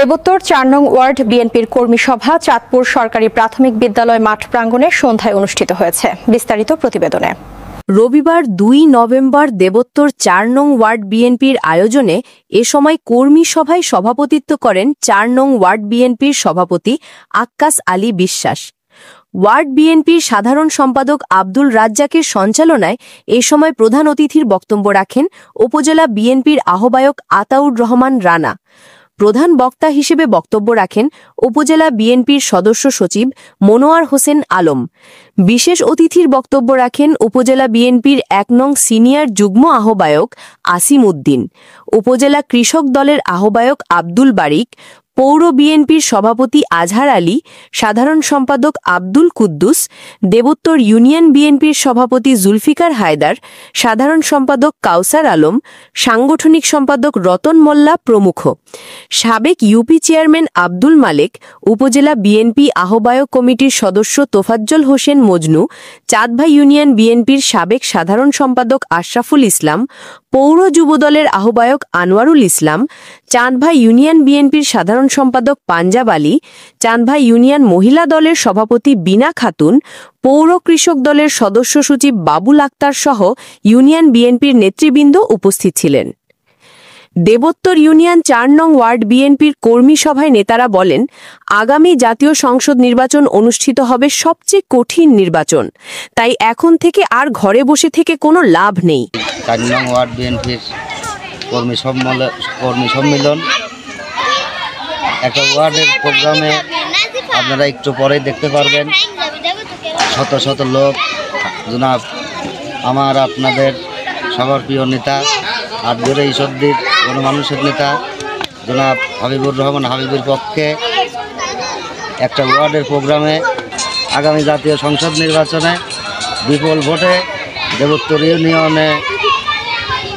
দেবোত্তর ৪ নং ওয়ার্ড বিএনপির কর্মী সভা চাঁদপুর সরকারি প্রাথমিক বিদ্যালয় মাঠ প্রাঙ্গণে সন্ধ্যায় অনুষ্ঠিত হয়েছে। বিস্তারিত প্রতিবেদনে। রবিবার ২ নভেম্বর দেবোত্তর ৪ নং ওয়ার্ড বিএনপির আয়োজনে এ সময় কর্মী সভায় সভাপতিত্ব করেন ৪ নং ওয়ার্ড বিএনপির সভাপতি আক্কাস আলী বিশ্বাস। ওয়ার্ড বিএনপির সাধারণ সম্পাদক আব্দুল রাজ্জাকের সঞ্চালনায় এ সময় প্রধান অতিথির বক্তব্য রাখেন উপজেলা বিএনপির আহ্বায়ক আতাউর রহমান রানা। প্রধান বক্তা হিসেবে বক্তব্য রাখেন উপজেলা বিএনপির সদস্য সচিব মনোয়ার হোসেন আলম। বিশেষ অতিথির বক্তব্য রাখেন উপজেলা বিএনপির ১ নং সিনিয়র যুগ্ম আহ্বায়ক আসিম উদ্দিন, উপজেলা কৃষক দলের আহ্বায়ক আব্দুল বারিক, পৌর বিএনপির সভাপতি আজহার আলী, সাধারণ সম্পাদক আব্দুল কুদ্দুস, দেবোত্তর ইউনিয়ন বিএনপির সভাপতি জুলফিকার হায়দার, সাধারণ সম্পাদক কাউসার আলম, সাংগঠনিক সম্পাদক রতন মোল্লা প্রমুখ। সাবেক ইউপি চেয়ারম্যান আব্দুল মালেক, উপজেলা বিএনপি আহ্বায়ক কমিটির সদস্য তোফাজ্জল হোসেন মজনু, চাঁদভাই ইউনিয়ন বিএনপির সাবেক সাধারণ সম্পাদক আশরাফুল ইসলাম, পৌর যুবদলের আহ্বায়ক আনোয়ারুল ইসলাম, চাঁদভাই ইউনিয়ন বিএনপির সাধারণ সম্পাদক পাঞ্জাব আলী, চাঁদভাই ইউনিয়ন মহিলা দলের সভাপতি বিনা খাতুন, পৌর কৃষক দলের সদস্য সচিব বাবুল আক্তার সহ ইউনিয়ন বিএনপির নেতৃবৃন্দ উপস্থিত ছিলেন। দেবোত্তর ইউনিয়ন ৪ নং ওয়ার্ড বিএনপির কর্মী সভায় নেতারা বলেন, আগামী জাতীয় সংসদ নির্বাচন অনুষ্ঠিত হবে সবচেয়ে কঠিন নির্বাচন, তাই এখন থেকে আর ঘরে বসে থেকে কোনো লাভ নেই। ৪ নং ওয়ার্ড বিএনপির কর্মী সম্মেলন একটা ওয়ার্ডের প্রোগ্রামে আপনারা একটু পরে দেখতে পারবেন। শত শত লোক, জনাব আমার আপনাদের সবার প্রিয় নেতা আটগড়ে ঈশ্বরদীর গণমানুষের নেতা জনাব হাবিবুর রহমান হাবিবের পক্ষে একটা ওয়ার্ডের প্রোগ্রামে আগামী জাতীয় সংসদ নির্বাচনে বিপুল ভোটে দেবোত্তর ইউনিয়নে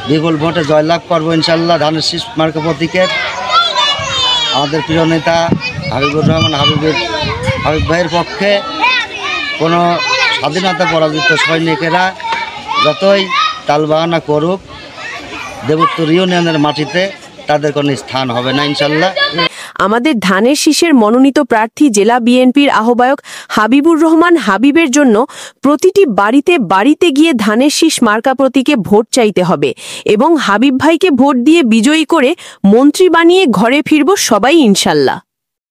বিপুল ভোটে জয়লাভ করবো ইনশাল্লাহ। ধানের শীষ মার্কা প্রতীকের আমাদের প্রিয় নেতা হাবিবুর রহমান হাবিব ভাইয়ের পক্ষে কোনো স্বাধীনতা পরাজিত সৈনিকেরা যতই তালবাহানা করুক, দেবোত্তর ইউনিয়নের মাটিতে তাদের কোনো স্থান হবে না ইনশাল্লাহ। আমাদের ধানের শীষের মনোনীত প্রার্থী জেলা বিএনপির আহ্বায়ক হাবিবুর রহমান হাবিবের জন্য প্রতিটি বাড়িতে বাড়িতে গিয়ে ধানের শীষ মার্কা প্রতীকে ভোট চাইতে হবে এবং হাবিব ভাইকে ভোট দিয়ে বিজয়ী করে মন্ত্রী বানিয়ে ঘরে ফিরব সবাই ইনশাল্লাহ।